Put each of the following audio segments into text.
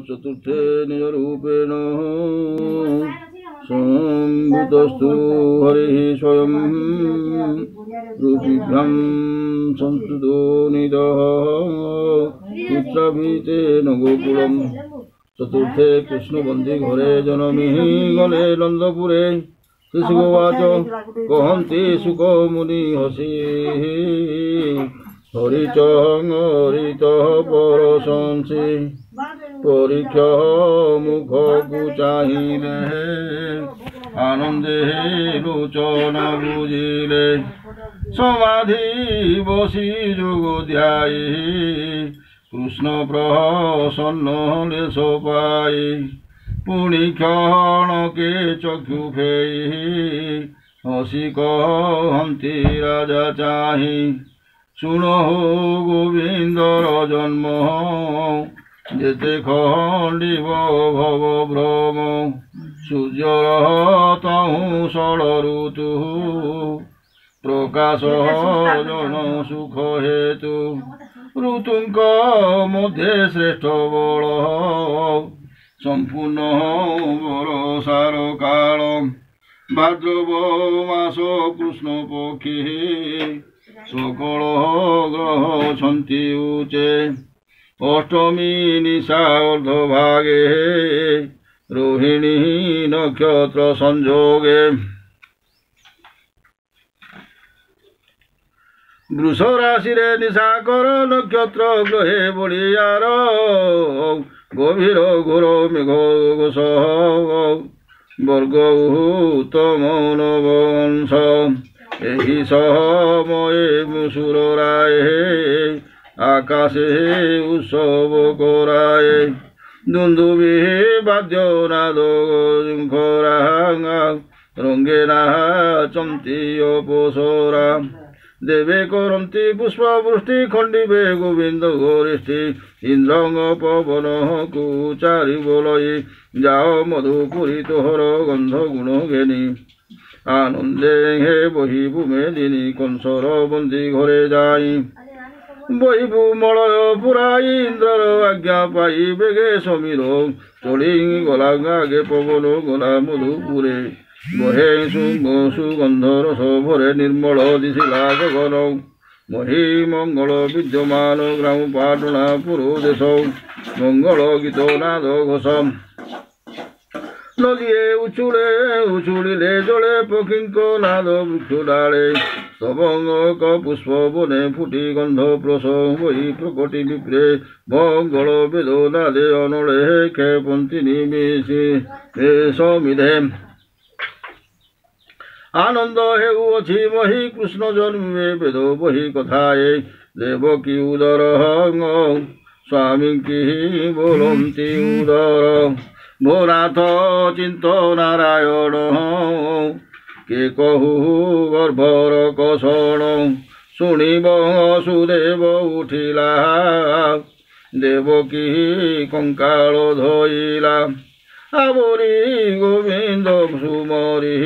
चतुर्थे निजरूपेण संभूतस्तु हरिः स्वयं रूपिभ्यां संस्तुतो निदः चित्रभीतेन गोकुलम् चतुर्थे कृष्णबंदी घरे जनमी गले नंदपुरे शिशुवाच कहन्ति सुख मुनि हसी हरित परशंसी परीक्षा मुखकु चाहिले आनंदे लोचन बुझिले समाधि बसी जोग ध्यायी कृष्ण प्रसन्न लेश पाई पुणी क्षणके चक्षु फेई हसी कहन्ति राजा चाही शुण हो गोविंदर जन्म जेते खंडिब भव भ्रम सूर्यर तहु षड़ ऋतु प्रकाश जन सुख हेतु ऋतुंक मध्य श्रेष्ठ बल संपूर्ण बरसार काल भाद्रव मास कृष्ण पक्षी सकल ग्रह छन्ति उचे अष्टमी निशा अर्धभागे रोहिणी नक्षत्र संजोगे वृष राशि निशाकर नक्षत्र ग्रहे बलियार गभीर घोर मेघ सह वर्ग उत्तम नवंश एहि सहमये मुसुर राय आकाशे उत्सव कराय दुंदुभि वाद्य नाद खरा रंगे नाचन्ति अपोसरा देवे करन्ति पुष्पवृष्टि खंडिबे गोविंद गोरिष्टि इंद्रंग पवन कुचारि बोलई जाओ मधुपुरी तोहर गंध गुण घेनी आनंदे हे बहिबु मेदिनी कंसर बंदी घरे जाई बहिबु मलय पुराई इंद्रर आज्ञा पाई बेगे समीर चली गला आगे पवन गला मधुपुरे बहे सुगंध रस भरे निर्मल दिशिला गगन मही मंगल विद्यमान ग्राम पाटना पुरो देश मंगल गीत नाद घोष नदिए उछुड़िले जले पक्षीक नाद वृक्ष डाले स्तबंग पुष्प बने फुटी गंध प्रस बही प्रकटि विप्रे मंगल वेद नादे अनले खेपन्ति निमिषि समिधे आनंद हेउछि मही कृष्ण जन्मे वेद बही कथाए देवकी उदर स्वामी की बोलन्ति उदर भोनाथ चिंत नारायण के कहू गर्भर कषण शुणिब सुदेव उठिला देवकी कंकाल धइला आवरी गोविंद सुमरी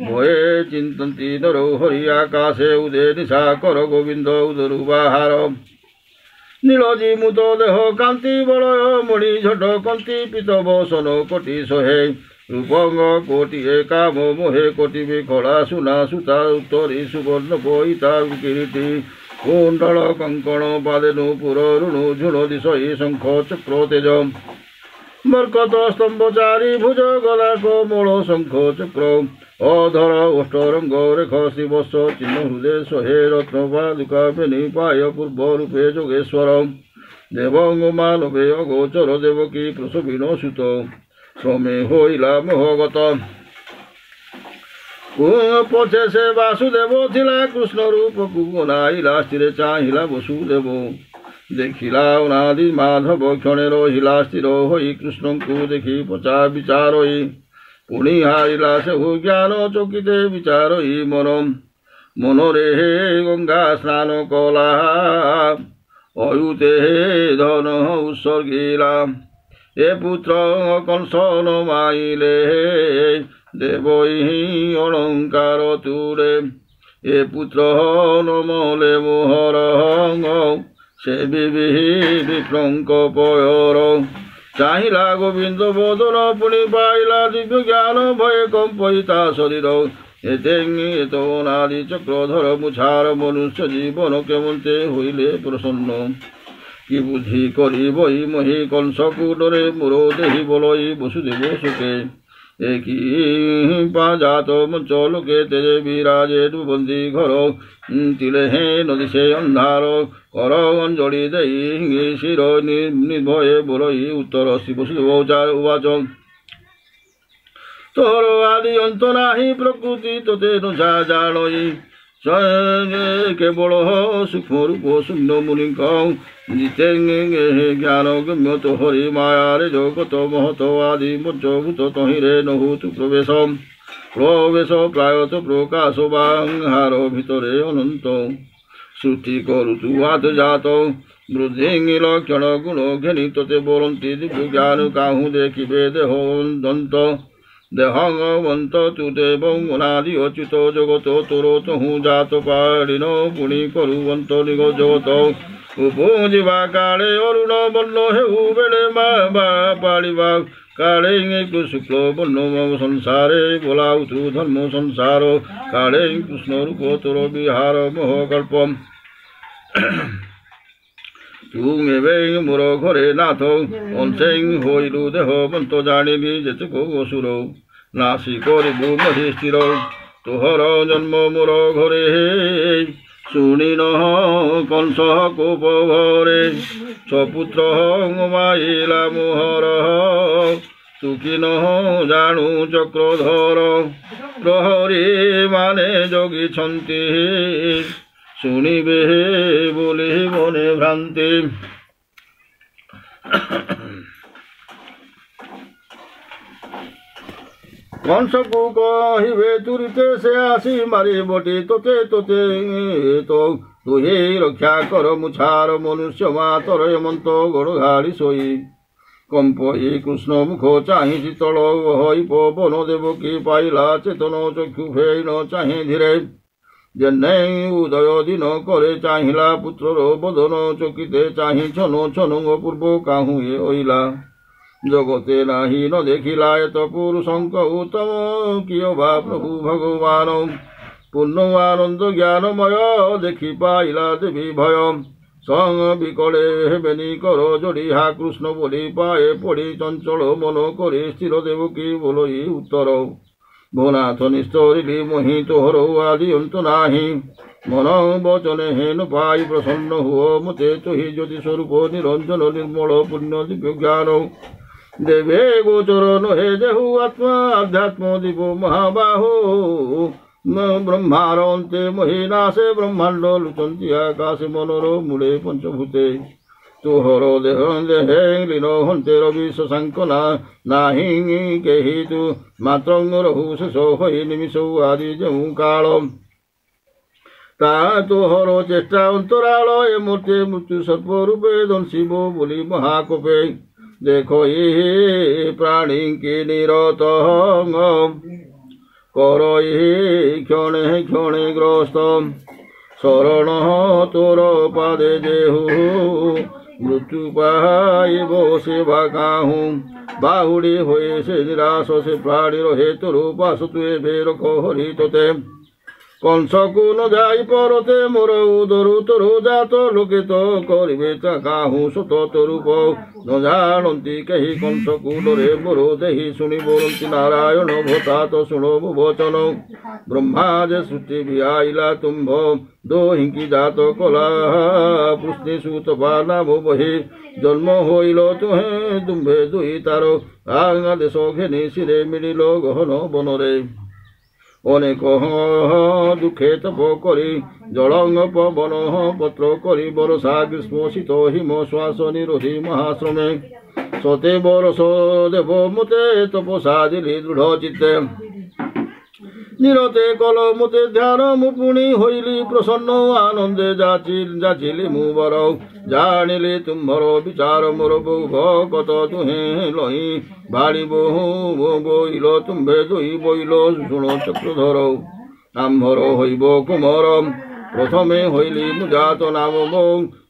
भये चिंतन्ति नरो हरि आकाशे उदे निशा कर गोविंद उदरु बाहार नीलजी मुत देह कांति बलय मणि झट कंति पीत बसन कोटि सहे रूपंग कोटि काम मोहे कोटि विखला सुना सुता उत्तरी सुवर्ण पईता किरीटी कुंडल कंकण पादे नूपुर ऋणु झुण दिशई शंख चक्र तेज मर्कत स्तंभचारी भुज गला कोमल शंख चक्र अधर अष्टरंग रेख शिवस्व चिन्ह हृदय सहे रत्न पादुका बेनी पाय पूर्व रूपे जोगेश्वर देवंग मानवे अगोचर देवकी प्रसविन सुत श्रमे होइला मोहगत पछे से वासुदेव थिला कृष्ण रूप को अनाइला स्थिर चाहिला वसुदेव देखिला अनादि माधव क्षणे रहिला स्थिर होई कृष्ण को देखी पचा विचारई पुणी हारिला से हो ज्ञान चकिते विचारई मन मनरे हे गंगा स्नान कला अयुते धन उत्सर्गिला ए पुत्र कंसन माइले देवही अलंकार तुरे ए पुत्र नमले मोहर ସେ ବିପ୍ରଙ୍କ ପୟର ଚାହିଁଲା ଗୋବିନ୍ଦ ବଦନ ପୁଣି ପାଇଲା ଦିବ୍ୟ ଜ୍ଞାନ ଭୟ କମ୍ପଇ ତା ଶରୀର ଏତେ ଅନାଦି ଚକ୍ରଧର ମୁଛାର ମନୁଷ୍ୟ ଜୀବନ କେମନ୍ତେ ହୋଇଲେ ପ୍ରସନ୍ନ କି ବୁଦ୍ଧି କରିବଇ ମହି କଂସକୁ ଡରେ ମୋର ଦେହି ବୋଲଇ ବସୁଦେବ ସୁଖେ ଏକି ପାଜାତ ମଞ୍ଚ ଲୋକେ ତେଜେ ବିରାଜେ ବନ୍ଦୀ ଘର ତିଳେ হে নদী সে ଅନ୍ଧାର କର ଅଞ୍ଜଳି ଦେଇ ଶିର ନିର୍ଭୟ ବୋଲଇ ଉତ୍ତର ଶ୍ରୀ ବସୁଦେବ ଉବାଚ ତୋର ଆଦି ଅନ୍ତ ନାହିଁ ପ୍ରକୃତି ତୋତେ ନୁଝା ଜାଣଇ କେବଳ ସୂକ୍ଷ୍ମ ରୂପ ଶୂନ୍ୟ ମୁନିଙ୍କ ଜିତେ ଜ୍ଞାନ ଗମ୍ୟ ତ ହରି ମାୟାରେ ଜଗତ ମହତ ଆଦି ପଞ୍ଚଭୂତ ତହିଁରେ ନହୁ ତୁ ପ୍ରବେଶ ପ୍ରାୟତଃ ପ୍ରକାଶ ବାହାର ଭିତରେ ଅନନ୍ତ ସୃଷ୍ଟି କରୁଛୁ ଆଦ ଜାତ ବୃଦ୍ଧି ଲକ୍ଷଣ ଗୁଣ ଘେନି ତୋତେ ବୋଲନ୍ତି ଦିବ୍ୟ ଜ୍ଞାନ କାହୁଁ ଦେଖିବେ ଦେହ ଦନ୍ତ ଦେହଙ୍ଗବନ୍ତ ତୁ ଦେବ ଅନାଦି ଅଚ୍ୟୁତ ଜଗତ ତୋର ତହୁଁ ଜାତ ପାଳିନ ପୁଣି କରୁବନ୍ତ ନିଗ ଜଗତ ଉପଜିବା କାଳେ ଅରୁଣ ବର୍ଣ୍ଣ ହେଉ ବେଳେ ପାଳିବା କାଳେ ଶୁକ୍ଳ ବର୍ଣ୍ଣ ସଂସାରେ ବୋଲାଉ ତୁ ଧର୍ମ ସଂସାର କାଳେ କୃଷ୍ଣ ରୂପ ତୋର ବିହାର ମୋହକଳ୍ପ ତୁ ଏବେ ମୋର ଘରେ ନାଥ ଅଂଶେ ହୋଇଲୁ ଦେହ ବନ୍ତ ଜାଣିଲି ଯେତେକ ଅସୁର ନାଶି କରିବୁ ମହି ସ୍ଥିର ତୋହର ଜନ୍ମ ମୋର ଘରେ ଶୁଣି ନହ କଂସ କୋପ ଭରେ ସପୁତ୍ର ମାଇଲା ମୋହର ତୁ କି ନହ ଜାଣୁ ଚକ୍ରଧର ପ୍ରହରୀ ମାନେ ଜଗିଛନ୍ତି ଶୁଣିବେ ବୋଲି ମନେ ଭ୍ରାନ୍ତି କଂସକୁ କହିବେ ତୁରିତେ ସେ ଆସି ମାରିବଟି ତୋତେ ତୋତେ ତ ତୁହି ରକ୍ଷା କର ମୁଛାର ମନୁଷ୍ୟ ମାତର ଏମନ୍ତ ଗୋଡ଼ ଘାଡ଼ି ଶୋଇ କମ୍ପଇ କୃଷ୍ଣ ମୁଖ ଚାହିଁ ଶୀତଳ ହୋଇ ପବନ ଦେବକୀ ପାଇଲା ଚେତନ ଚକ୍ଷୁ ଫେଇ ନ ଚାହିଁ ଧୀରେ ଜେନେଇ ଉଦୟ ଦିନ କରେ ଚାହିଁଲା ପୁତ୍ରର ବଦନ ଚକିତେ ଚାହିଁ ଛନ ଛନଙ୍ଗ ପୂର୍ବ କାହୁଁ ଏ ଅଇଲା ଜଗତେ ନାହିଁ ନ ଦେଖିଲା ଏତ ପୁରୁଷଙ୍କ ଉତ୍ତମ କିୟ ବା ପ୍ରଭୁ ଭଗବାନ ପୂର୍ଣ୍ଣ ଆନନ୍ଦ ଜ୍ଞାନମୟ ଦେଖି ପାଇଲା ଦେବୀ ଭୟ ସଙ୍ଗ ବିକଳେ ହେବେନି କର ଯୋଡ଼ି ହା କୃଷ୍ଣ ବୋଲି ପାଏ ପଡ଼ି ଚଞ୍ଚଳ ମନ କରି ସ୍ଥିର ଦେବକୀ ବୋଲଇ ଉତ୍ତର ଭୋନାଥ ନିସ୍ତରିଲି ମହି ତୋହର ଆଦି ଅନ୍ତ ନାହିଁ ମନ ବଚନେ ହେନ ପାଇ ପ୍ରସନ୍ନ ହୁଅ ମତେ ତୋହି ଜ୍ୟୋତି ସ୍ୱରୂପ ନିରଞ୍ଜନ ନିର୍ମଳ ପୁଣ୍ୟ ଦିବ୍ୟ ଜ୍ଞାନ ଦେବେ ଗୋଚର ନୁହେଁ ଦେହୁ ଆତ୍ମା ଆଧ୍ୟାତ୍ମ ଦୀପ ମହାବାହୁ ବ୍ରହ୍ମାର ଅନ୍ତେ ମହିନାଶେ ବ୍ରହ୍ମାଣ୍ଡ ଲୁଚନ୍ତି ଆକାଶେ ମନର ମୂଳେ ପଞ୍ଚଭୂତେ ତୋହର ଦେହ ଦେହେ ଲୀନ ହନ୍ତେ ରବି ଶଶାଙ୍କ ନାହିଁ କେହି ତୁ ମାତ୍ର ରହୁ ଶେଷ ହୋଇ ନିମିଷ ଆଦି ଯେଉଁ କାଳ ତା ତୋହର ଚେଷ୍ଟା ଅନ୍ତରାଳ ଏ ମୂର୍ତ୍ତି ମୃତ୍ୟୁ ସର୍ପ ରୂପେ ଦଂଶିବ ବୋଲି ମହାକୋପେ ଦେଖ ଏ ପ୍ରାଣୀ କି ନିରତ କର ক্ষণে ক্ষণে গ্রস্ত শরণ তোর পাদে যেহু মৃত্যু পাইব সেবা কাহু বাহুড়ি হয়ে সে নিরাশ সে প্রাণী রহে তোর পাশ তুয়ে বেরখ হরি তোতে কংসকু ন যাই পরতে মোর উদরু তোর জাত লোকে তো করিবে তা কাহু সত তরূপ ন জানন্তি কেহি কংসকু ডরে মোর দেহি শুনি বলন্তি নারায়ণ ভূতাত শুণব বচন ব্রহ্মা যে সৃষ্টি ভিআইলা তুম্ভ দোহিঙ্কি জাত কলা পুষ্টি সুত নাম বহি জন্ম হইল তুহে তুম্ভে দুই তার আঙা দেশ ঘেনি শিরে মিলিল গহন বনরে অনেক দুঃখে তপ করি জলঙ্গ পবন পত্র করি বরষা গ্রীষ্ম শীত হিম শ্বাস নিরোধী মহাশ্রমে সতে বরষ দেব মতে তপসা দিলি দৃঢ় চিত্তে নিরতে কল মতে ধ্যান মু পুনি হইলি প্রসন্ন আনন্দে যাচিলি মু বর জানিলি তুম্ভর বিচার মোর বউ ভকত তুহে লহি বাড়ি বহু বইল তুম্ভে দুই বইল শুণ চক্রধর আম্ভর হইব কুমর প্রথমে হইলি মুজাত নাম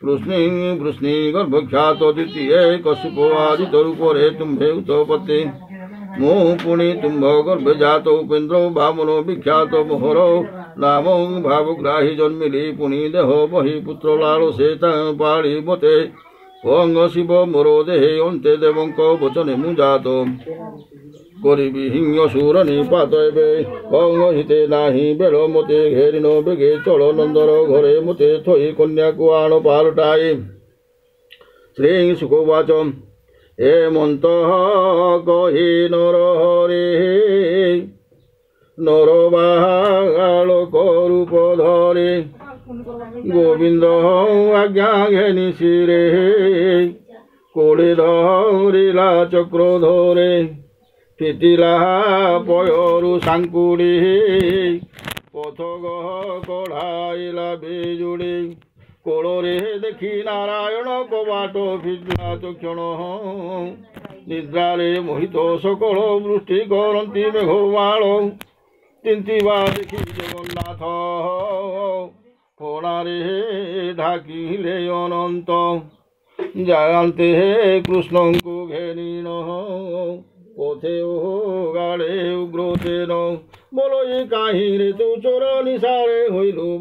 वृष्णि गर्भख्यात द्वितीय कश्यपो आदित्य रूपरे तुम्भे उत्पत्ति मो पुनि तुम्भ गर्भ जात उपेन्द्रो वामनो विख्यात मोहरो नामो भावग्राही जन्मिली पुनि देह बहि पुत्र लालसे पाड़ी मते अंग शिव मोरो देहे अंते देवंक वचने मुजात करिबि हिंग सुर निपात एबे अंग हिते नाही बेल मते घेरिन बेगे चल नंदर घरे मते थई कन्या को आण पालटाई श्री सुखवाच हेमंत कहि नर हरे नर बालक रूप धरे गोविंद आज्ञा घेनि शिरे कोड़े धरिला चक्र धरे फिटिला पयरु सांकुड़ी पथग कढ़ाइला बिजुड़ी कोड़े देखी नारायण कबाट फिटिला चक्षण निद्रारे मोहित सकल वृष्टि करती मेघमाल तिंतिबा देखी जगन्नाथ फणारे ढाकिले अनंत जानते कृष्ण को घेरिण पथे गाड़े उग्र तेन बोलो ये काहिरे तू चोर निशारे हईलु।